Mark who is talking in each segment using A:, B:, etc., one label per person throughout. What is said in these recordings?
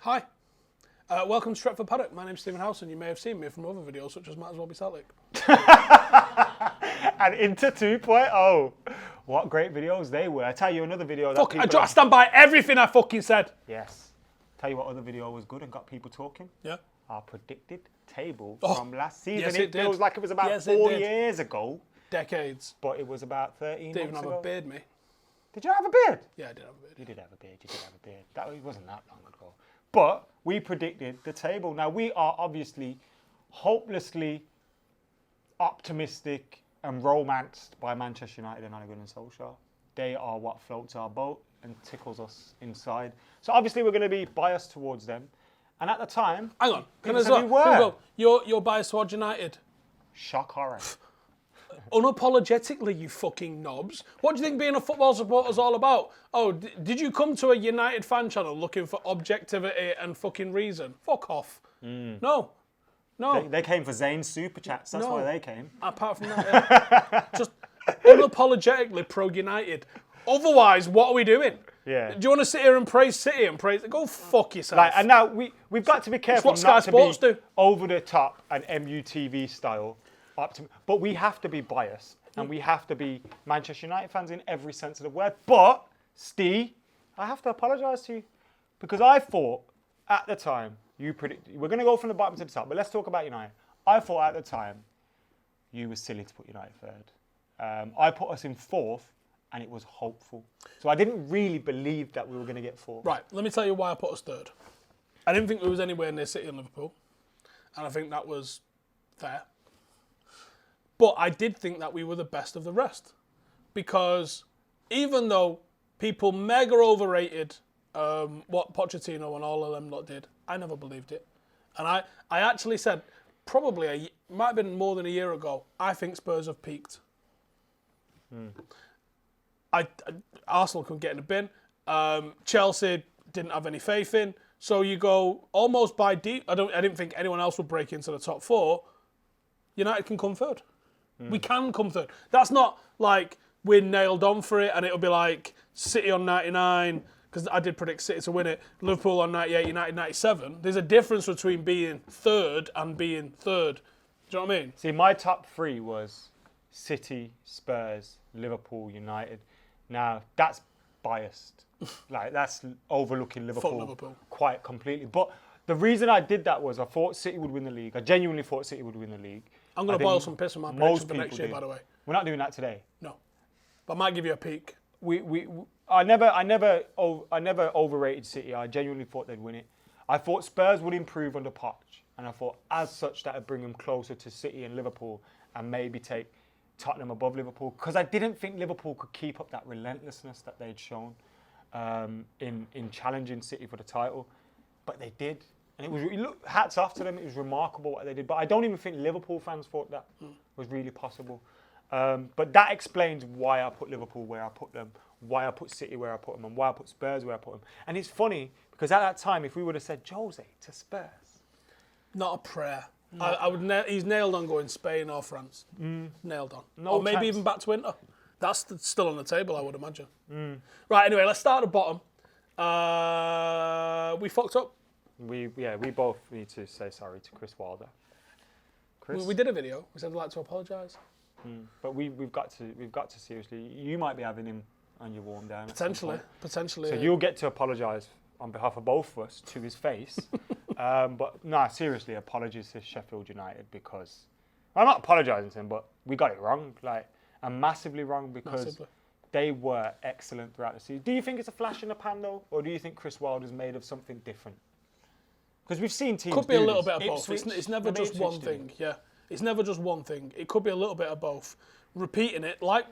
A: Hi. Welcome to Stretford Paddock. My name's Stephen Howson. You may have seen me from other videos, such as Might As Well Be Celtic.
B: And into 2.0. What great videos they were. I tell you another video that
A: I stand by everything I fucking said.
B: Yes. Tell you what other video was good and got people talking.
A: Yeah.
B: Our predicted table
A: Oh,
B: from last season.
A: yes,
B: it feels like it was about 4 years ago.
A: Decades.
B: But it was about 13
A: Didn't even
B: months
A: have
B: ago.
A: a beard, me.
B: Did you have a beard?
A: Yeah, I did have a beard.
B: You did have a beard. You did have a beard. It wasn't that long ago. But we predicted the table. Now, we are obviously hopelessly optimistic and romanced by Manchester United and Ole Gunnar Solskjaer. They are what floats our boat and tickles us inside. So obviously we're going to be biased towards them. And at the time,
A: Hang on.
B: Can I go?
A: You're biased towards United.
B: Shock horror.
A: Unapologetically, you fucking knobs. What do you think being a football supporter is all about? Oh, did you come to a United fan channel looking for objectivity and fucking reason? Fuck off. No.
B: They came for Zane's super chats. That's why they came.
A: Apart from that, yeah. Just unapologetically pro-United. Otherwise, what are we doing?
B: Yeah.
A: Do you want to sit here and praise City and praise? Go fuck yourself.
B: And now we've got to be careful
A: what Sky
B: not
A: Sports
B: to be
A: do.
B: over the top and MUTV style. But we have to be biased and we have to be Manchester United fans in every sense of the word. But, Steve, I have to apologise to you because I thought at the time you predicted, we're going to go from the bottom to the top, but let's talk about United. I thought at the time you were silly to put United third. I put us in fourth and it was hopeful. So I didn't really believe that we were going to get fourth.
A: Right, let me tell you why I put us third. I didn't think we was anywhere near City and Liverpool, and I think that was fair. But I did think that we were the best of the rest. Because even though people mega overrated what Pochettino and all of them lot did, I never believed it. And I actually said, probably, might have been more than a year ago, I think Spurs have peaked. Arsenal couldn't get in the bin. Chelsea didn't have any faith in. So you go almost by deep. I didn't think anyone else would break into the top four. United can come third. We can come third. That's not like we're nailed on for it and it'll be like City on 99, because I did predict City to win it, Liverpool on 98, United 97. There's a difference between being third and being third. Do you know what I mean?
B: See, my top three was City, Spurs, Liverpool, United. Now, that's biased. That's overlooking Liverpool quite completely. But the reason I did that was I thought City would win the league. I genuinely thought City would win the league.
A: I'm going to boil some piss on my prediction for next year, by the way.
B: We're not doing that today.
A: No. But I might give you a peek.
B: I never overrated City. I genuinely thought they'd win it. I thought Spurs would improve under Poch. And I thought, as such, that would bring them closer to City and Liverpool and maybe take Tottenham above Liverpool. Because I didn't think Liverpool could keep up that relentlessness that they'd shown in challenging City for the title. But they did. And hats off to them. It was remarkable what they did. But I don't even think Liverpool fans thought that was really possible. But that explains why I put Liverpool where I put them, why I put City where I put them, and why I put Spurs where I put them. And it's funny, because at that time, if we would have said Jose to Spurs.
A: Not a prayer. No. He's nailed on going Spain or France. Nailed on.
B: No
A: or maybe
B: chance.
A: even back to Inter. That's still on the table, I would imagine. Right, anyway, let's start at the bottom. We fucked up.
B: We both need to say sorry to Chris Wilder.
A: We did a video. We said we'd like to apologise.
B: But we've got to seriously. You might be having him on your warm down.
A: Potentially.
B: So you'll get to apologise on behalf of both of us to his face. But no, seriously, apologies to Sheffield United because I'm not apologising to him, but we got it wrong, and massively wrong because they were excellent throughout the season. Do you think it's a flash in the pan though, or do you think Chris Wilder's made of something different? Because we've seen teams.
A: Could be a little bit of both.
B: Ipswich,
A: It's never just one thing. Yeah, it's never just one thing. It could be a little bit of both. Repeating it, like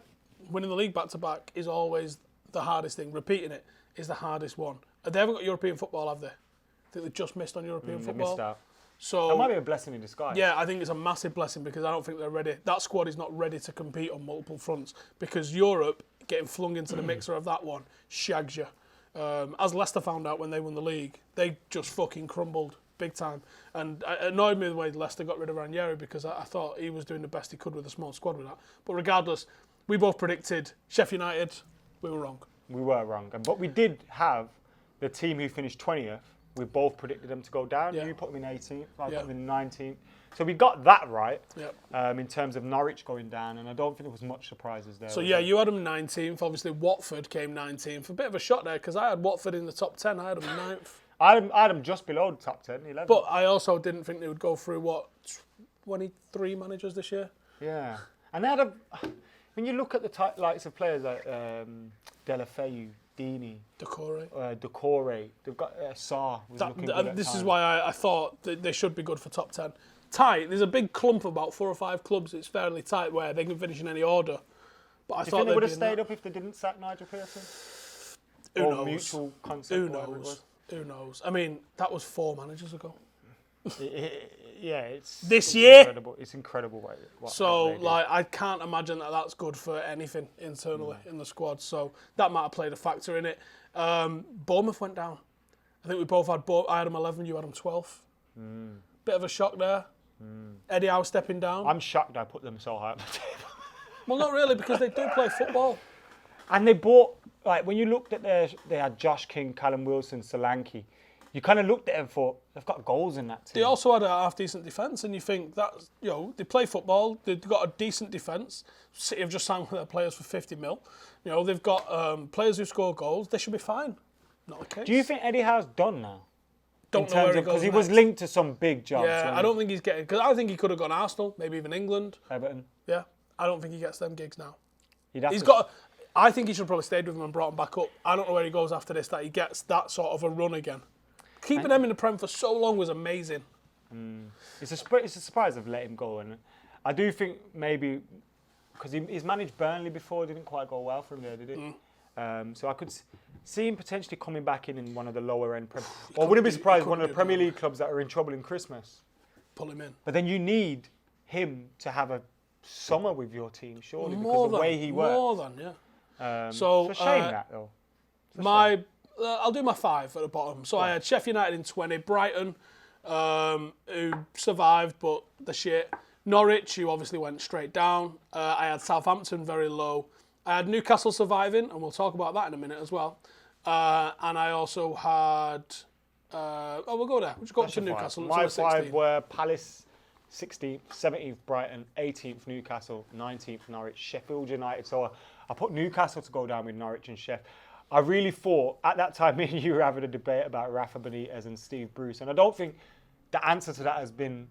A: winning the league back to back, is always the hardest thing. Repeating it is the hardest one. They haven't got European football, have they? I think they've just missed on European football.
B: Missed out.
A: So
B: that might be a blessing in disguise.
A: Yeah, I think it's a massive blessing because I don't think they're ready. That squad is not ready to compete on multiple fronts because Europe, getting flung into the mixer of that one, shags you. As Leicester found out when they won the league, they just fucking crumbled big time. And it annoyed me the way Leicester got rid of Ranieri because I thought he was doing the best he could with a small squad with that. But regardless, we both predicted Sheffield United. We were wrong.
B: We were wrong. But we did have the team who finished 20th We both predicted them to go down.
A: Yeah.
B: You put them in 18th, I
A: Yeah.
B: put them in 19th. So we got that right
A: Yep.
B: in terms of Norwich going down, and I don't think there was much surprises there.
A: So
B: was
A: yeah,
B: there?
A: you had them 19th. Obviously, Watford came 19th. A bit of a shock there because I had Watford in the top 10. I had them 9th.
B: I had them just below the top 10, 11.
A: But I also didn't think they would go through, 23 managers this year?
B: Yeah. And they had when you look at the likes of players like Delafeu, Dini, Decore, they've got Sarr.
A: This is why I thought that they should be good for top 10. Tight. There's a big clump of about 4 or 5 clubs. It's fairly tight where they can finish in any order. But I
B: Do you
A: thought
B: think they would have
A: be in
B: stayed
A: that.
B: up if they didn't sack Nigel Pearson?
A: Who
B: Or
A: knows?
B: mutual concept,
A: Who
B: whatever it was.
A: knows? Who knows? I mean, that was 4 managers ago.
B: Yeah, it's
A: This year?
B: Incredible. It's incredible what
A: So,
B: they did.
A: like, I can't imagine that that's good for anything internally in the squad. So that might have played a factor in it. Bournemouth went down. I think we both had. I had them 11. You had them 12. Bit of a shock there. Eddie Howe stepping down.
B: I'm shocked I put them so high up the table.
A: Well, not really, because they do play football.
B: And they bought, like, when you looked at they had Josh King, Callum Wilson, Solanke. You kind of looked at them and thought, they've got goals in that team.
A: They also had a half-decent defence, and you think that, they play football, they've got a decent defence. City have just signed their players for 50 mil. They've got players who score goals. They should be fine. Not the case.
B: Do you think Eddie Howe's done now?
A: Don't know where he goes
B: because he was
A: next.
B: linked to some big jobs.
A: Yeah, I don't think he's getting... Because I think he could have gone Arsenal, maybe even England.
B: Everton.
A: Yeah, I don't think he gets them gigs now.
B: He's
A: got... I think he should probably stayed with them and brought him back up. I don't know where he goes after this, that he gets that sort of a run again. Keeping them in the Prem for so long was amazing.
B: It's a surprise they've let him go, and I do think maybe because he's managed Burnley before, it didn't quite go well for him there, did it? So I could see him potentially coming back in one of the lower end Prem. Or wouldn't be surprised one of the Premier League clubs that are in trouble in Christmas.
A: Pull him in.
B: But then you need him to have a summer with your team, surely, because of the way he works.
A: More than, yeah.
B: So it's a shame that though.
A: I'll do my 5 at the bottom. So I had Sheffield United in 20, Brighton, who survived but the shit. Norwich, who obviously went straight down. I had Southampton very low. I had Newcastle surviving, and we'll talk about that in a minute as well. And I also had... we'll go there. We'll just go up to Newcastle.
B: My
A: So
B: 5
A: 16.
B: were Palace, 16th, 17th Brighton, 18th Newcastle, 19th Norwich, Sheffield United. So I put Newcastle to go down with Norwich and Sheffield. I really thought, at that time, me and you were having a debate about Rafa Benitez and Steve Bruce, and I don't think the answer to that has been...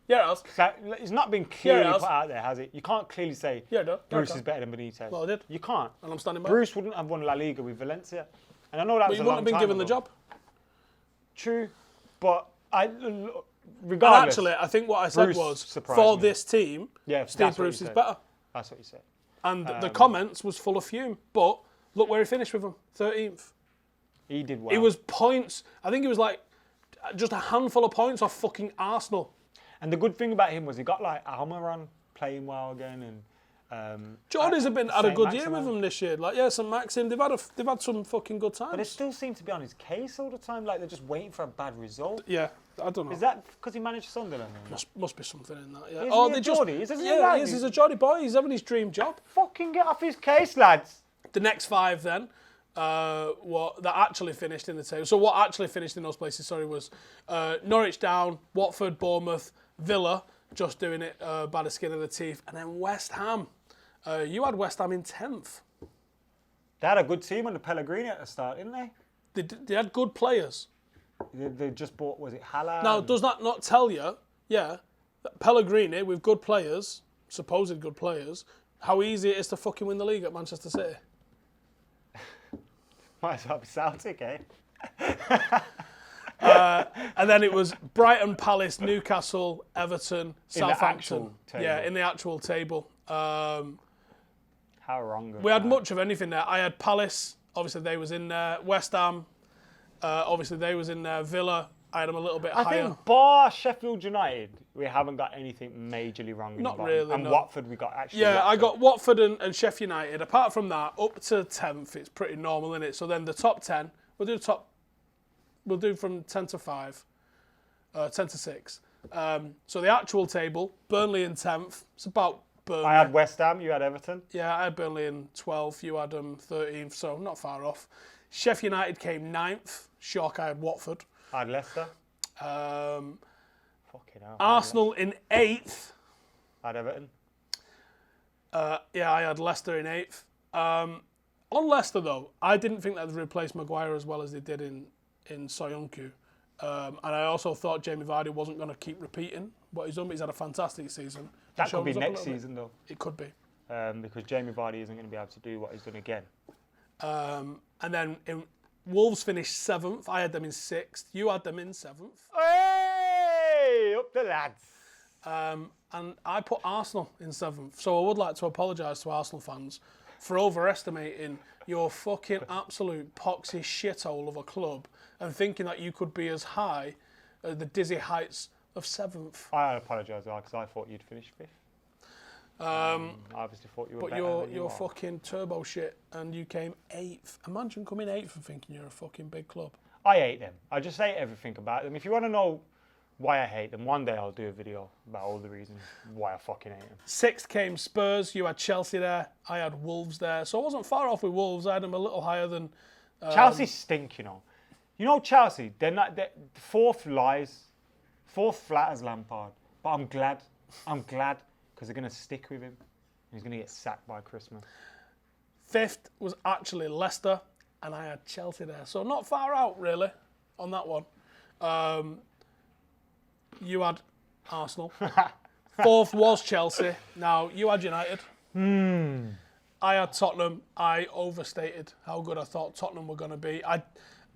A: Yeah, it has.
B: It's not been clearly
A: it has.
B: put out there, has it? You can't clearly say Bruce is better than Benitez.
A: Well, I did.
B: You can't.
A: And I'm standing by.
B: Bruce wouldn't have won La Liga with Valencia. And I know that
A: But
B: was
A: he
B: a
A: wouldn't
B: long
A: have been
B: time
A: given the
B: ago.
A: job.
B: True. But
A: And
B: regardless...
A: actually, I think what I said
B: Bruce
A: was,
B: surprised
A: for
B: me.
A: this team,
B: Yeah,
A: Steve
B: that's what
A: Bruce
B: you
A: is
B: said.
A: better.
B: That's what you said.
A: And the comments was full of fume. But look where he finished with them, 13th.
B: He did well.
A: It was points. I think it was like just a handful of points off fucking Arsenal.
B: And the good thing about him was he got like Almiron playing well again, and
A: Geordies have had a
B: Saint
A: good year
B: Maximin.
A: with them this year. Like St Maxim, they've had some fucking good times.
B: But they still seem to be on his case all the time. Like they're just waiting for a bad result.
A: Yeah, I don't know.
B: Is that because he managed Sunderland?
A: Must be something in that. Yeah.
B: Isn't he a Geordie? Isn't he like
A: He's a Geordie boy. He's having his dream job.
B: Fucking get off his case, lads.
A: The next 5 then, that actually finished in the table. So what actually finished in those places, was Norwich down, Watford, Bournemouth, Villa, just doing it by the skin of the teeth, and then West Ham. You had West Ham in 10th.
B: They had a good team under Pellegrini at the start, didn't they?
A: They had good players.
B: They just bought, was it Haller?
A: Now, does that not tell you, that Pellegrini with good players, supposed good players, how easy it is to fucking win the league at Manchester City?
B: Might as well be Celtic, eh?
A: And then it was Brighton, Palace, Newcastle, Everton, Southampton.
B: actual table.
A: Yeah, in the actual table.
B: How wrong.
A: We had much of anything there. I had Palace, obviously they was in there. West Ham, obviously they was in there. Villa, I had them a little bit
B: I
A: higher.
B: think bar Sheffield United, we haven't got anything majorly wrong in
A: Not
B: the bottom.
A: really,
B: And
A: no.
B: Watford, we got actually.
A: Yeah, I
B: Watford.
A: got Watford and Sheffield United. Apart from that, up to 10th, it's pretty normal, isn't it? So then the top 10, we'll do from 10 to 5, 10 to 6. So the actual table, Burnley in 10th. It's about Burnley.
B: I had West Ham, you had Everton.
A: Yeah, I had Burnley in 12th. You had them 13th, so not far off. Sheffield United came 9th. Shock, I had Watford.
B: I had Leicester.
A: Um,
B: Fucking hell.
A: Arsenal in 8th.
B: I had Everton.
A: Yeah, I had Leicester in 8th. On Leicester, though, I didn't think that they'd replace Maguire as well as they did in Soyuncu. And I also thought Jamie Vardy wasn't going to keep repeating what he's done, but he's had a fantastic season.
B: That could be next season, though.
A: It could be.
B: Because Jamie Vardy isn't going to be able to do what he's done again.
A: And then Wolves finished 7th. I had them in 6th. You had them in 7th.
B: Hey! Up the lads.
A: And I put Arsenal in 7th. So I would like to apologise to Arsenal fans for overestimating your fucking absolute poxy shithole of a club and thinking that you could be as high at the dizzy heights of 7th.
B: I apologise because I thought you'd finish 5th. I obviously thought you were better
A: But
B: than
A: you're fucking turbo shit and you came 8th. Imagine coming 8th and thinking you're a fucking big club.
B: I hate them. I just hate everything about them. If you want to know why I hate them, one day I'll do a video about all the reasons why I fucking hate them.
A: 6th came Spurs. You had Chelsea there. I had Wolves there. So I wasn't far off with Wolves. I had them a little higher than...
B: Chelsea stink, you know. You know Chelsea, they're 4th flat as Lampard. But I'm glad, because they're going to stick with him. He's going to get sacked by Christmas.
A: 5th was actually Leicester, and I had Chelsea there. So not far out, really, on that one. You had Arsenal. 4th was Chelsea. Now, you had United. I had Tottenham. I overstated how good I thought Tottenham were going to be.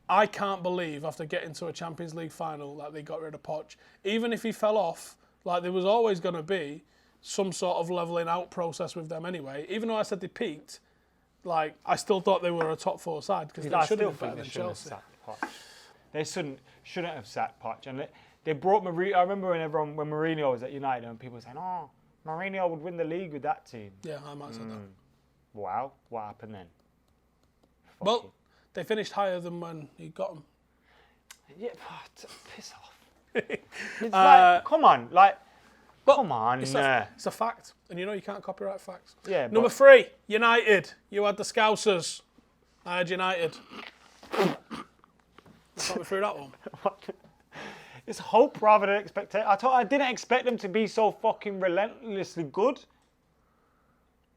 A: I can't believe, after getting to a Champions League final, that they got rid of Poch. Even if he fell off, like there was always going to be some sort of levelling out process with them anyway. Even though I said they peaked, like I still thought they were a top 4 side because they should have been better than Chelsea.
B: They shouldn't have sacked Poch. And they brought Mourinho. I remember when Mourinho was at United and people were saying, "Oh, Mourinho would win the league with that team."
A: Yeah, I might say that.
B: Wow, what happened then?
A: Well, they finished higher than when he got them.
B: Yeah, piss off. It's like, come on, come on.
A: It's a fact, and you know you can't copyright facts.
B: Yeah.
A: Number 3, United. You had the Scousers. I had United. Got me through that one.
B: It's hope rather than expectation. I didn't expect them to be so fucking relentlessly good.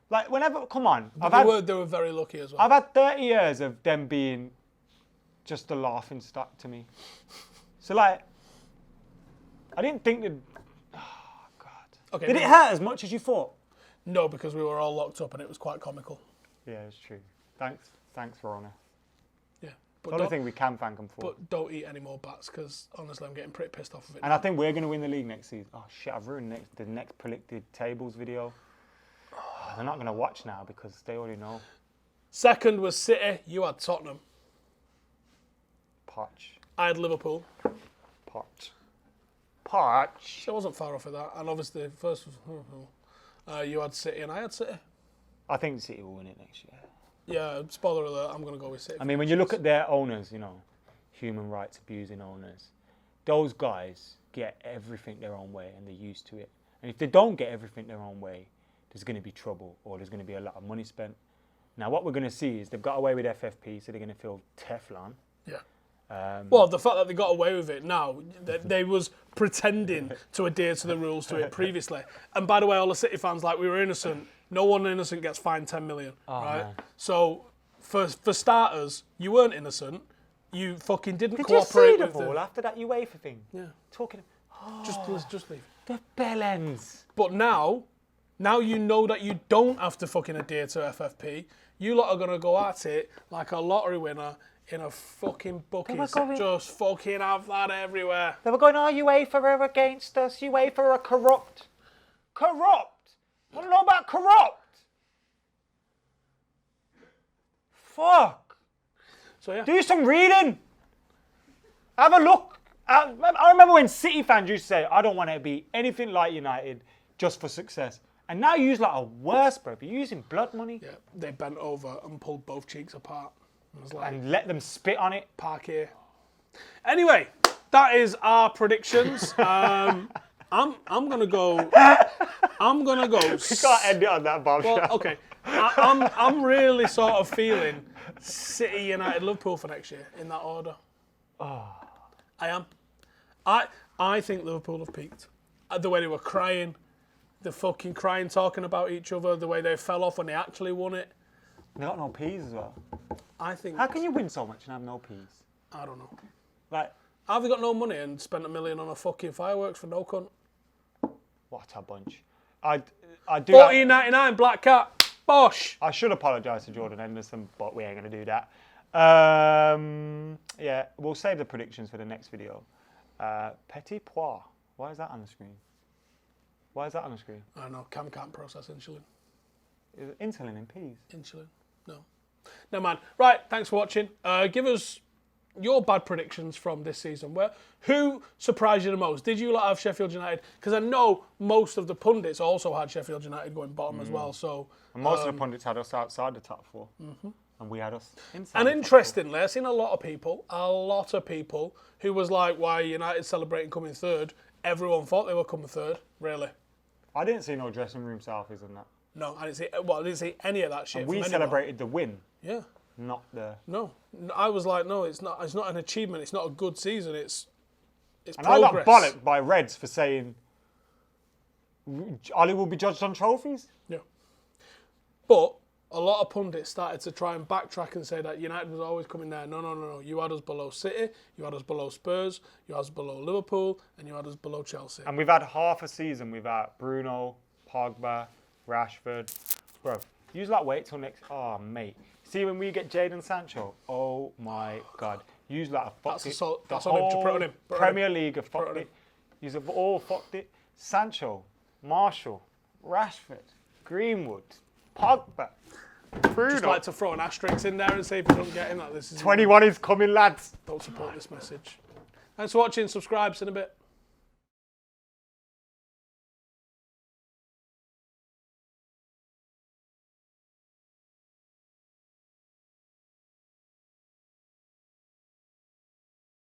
B: Like, whenever, come on.
A: They were very lucky as well.
B: I've had 30 years of them being just a laughing stock to me. So, like, I didn't think that... Oh, God.
A: Okay,
B: Did it hurt as much as you thought?
A: No, because we were all locked up and it was quite comical.
B: Yeah, it's true. Thanks, Verona.
A: Yeah.
B: It's the only thing we can thank them for.
A: But don't eat any more bats, because honestly, I'm getting pretty pissed off of it.
B: And I think we're going to win the league next season. Oh, shit, I've ruined the next predicted tables video. They're not going to watch now because they already know.
A: 2nd was City. You had Tottenham.
B: Poch.
A: I had Liverpool.
B: Poch.
A: So I wasn't far off of that. And obviously, first was... you had City and I had City.
B: I think City will win it next year.
A: Yeah, spoiler alert, I'm going to go with City.
B: I mean, when you look at their owners, you know, human rights abusing owners, those guys get everything their own way and they're used to it. And if they don't get everything their own way, there's going to be trouble or there's going to be a lot of money spent. Now, what we're going to see is they've got away with FFP, so they're going to feel Teflon.
A: Yeah. Well, the fact that they got away with it now, they was pretending to adhere to the rules to it previously. And by the way, all the City fans, like, we were innocent. No one innocent gets fined 10 million, right? Man. So, for starters, you weren't innocent. You fucking didn't cooperate with the
B: ball after that UEFA thing.
A: Yeah.
B: Talking.
A: Just leave.
B: The bellends.
A: But now you know that you don't have to fucking adhere to FFP. You lot are going to go at it like a lottery winner in a fucking bucket. Just fucking have that everywhere.
B: They were going, oh, UEFA are against us. UEFA are corrupt. Corrupt? I don't know about corrupt. Fuck.
A: So, yeah.
B: Do some reading. Have a look. I remember when City fans used to say, I don't want to be anything like United just for success. And now you use like a worse, bro. You're using blood money.
A: Yeah, they bent over and pulled both cheeks apart.
B: And let them spit on it.
A: Park here. Anyway, that is our predictions. I'm gonna go. I'm gonna go.
B: We can't end it on that bombshell.
A: Well, okay. I'm really sort of feeling City, United, Liverpool for next year in that order. I am. I think Liverpool have peaked. The way they were crying, the fucking crying, talking about each other, the way they fell off when they actually won it.
B: They got no peas as well.
A: I think.
B: How can you win so much and have no peas?
A: I don't know.
B: Like,
A: Have they got no money and spent $1 million on a fucking fireworks for no cunt?
B: what a bunch. I do.
A: $14.99 Black Cat. Bosh.
B: I should apologise to Jordan Henderson, but we ain't going to do that. Yeah, we'll save the predictions for the next video. Petit pois. Why is that on the screen? Why is that on the screen?
A: I don't know. Cam can't process insulin.
B: Is it insulin in peas?
A: Insulin. No. No, man. Right. Thanks for watching. Give us your bad predictions from this season. Who surprised you the most? Did you have Sheffield United? Because I know most of the pundits also had Sheffield United going bottom as well. So
B: And most of the pundits had us outside the top four. And we had us inside
A: And
B: the top
A: interestingly, I've seen a lot of people who was like, why are United celebrating coming third? Everyone thought they were coming third, really.
B: four. I didn't see no dressing room selfies and that.
A: No, I didn't see any of that shit.
B: We
A: from anyone.
B: celebrated the win,
A: Yeah.
B: not the...
A: No. I was like, no, it's not an achievement, it's not a good season, it's
B: And
A: progress.
B: I got bollocked by Reds for saying Ollie will be judged on trophies.
A: Yeah. But a lot of pundits started to try and backtrack and say that United was always coming there. No. You had us below City, you had us below Spurs, you had us below Liverpool, and you had us below Chelsea.
B: And we've had half a season without Bruno, Pogba, Rashford. Bro, you like wait till next... Oh, mate. See when we get Jadon Sancho? Oh, my God. You like a fucked it.
A: That's on him. Put on him. Put on him.
B: Premier League have fucked it. You have all fucked it. Sancho, Marshall, Rashford, Greenwood, Pogba, Bruno.
A: Just like to throw an asterisk in there and say if you don't get him that this is
B: 21 is coming, lads.
A: don't support this message. Thanks for watching. Subscribe. See you in a bit.